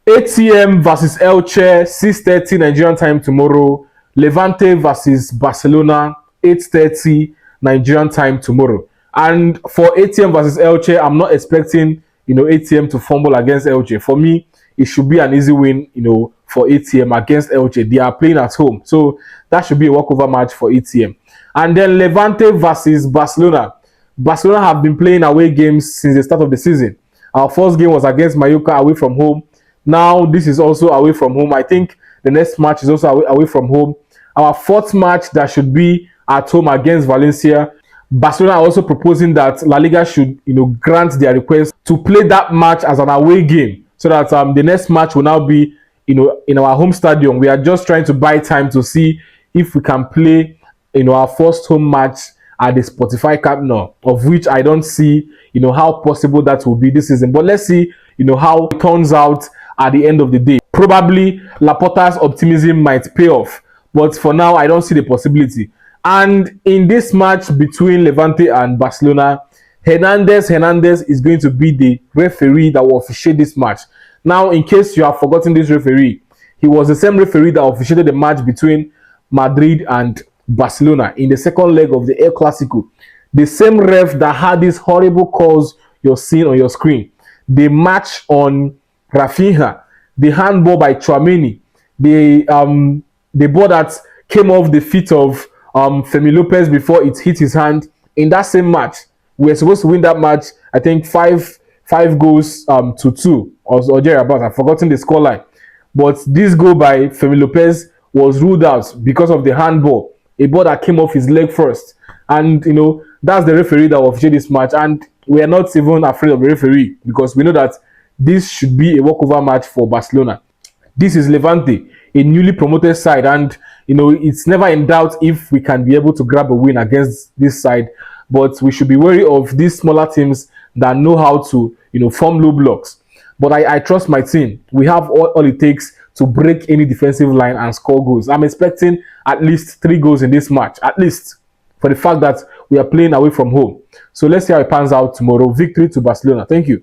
ATM versus Elche, 6:30 Nigerian time tomorrow. Levante versus Barcelona, 8:30 Nigerian time tomorrow. And for ATM versus Elche, I'm not expecting ATM to fumble against Elche. For me, it should be an easy win, for ATM against Elche. They are playing at home, so that should be a walkover match for ATM. And then Levante versus Barcelona. Barcelona have been playing away games since the start of the season. Our first game was against Mallorca away from home. Now this is also away from home. I think the next match is also away from home. Our fourth match that should be at home against Valencia. Barcelona are also proposing that La Liga should, grant their request to play that match as an away game, so that the next match will now be, in our home stadium. We are just trying to buy time to see if we can play, our first home match at the Spotify Camp Nou, of which I don't see, how possible that will be this season. But let's see, how it turns out at the end of the day. Probably Laporta's optimism might pay off, but for now, I don't see the possibility. And in this match between Levante and Barcelona, Hernandez is going to be the referee that will officiate this match. Now, in case you have forgotten this referee, he was the same referee that officiated the match between Madrid and Barcelona in the second leg of the El Clasico. The same ref that had these horrible calls you're seeing on your screen. The match on Rafinha, the handball by Tchouaméni, the ball that came off the feet of Femi Lopez before it hit his hand. In that same match, we were supposed to win that match. I think five goals to 2 or thereabouts. I've forgotten the scoreline, but this goal by Femi Lopez was ruled out because of the handball, a ball that came off his leg first. And that's the referee that will officiate this match, and we are not even afraid of the referee because we know that this should be a walkover match for Barcelona. This is Levante, a newly promoted side, and it's never in doubt if we can be able to grab a win against this side. But we should be wary of these smaller teams that know how to form low blocks. But I trust my team. We have all it takes to break any defensive line and score goals. I'm expecting at least 3 goals in this match, at least, for the fact that we are playing away from home. So let's see how it pans out tomorrow. Victory to Barcelona. Thank you.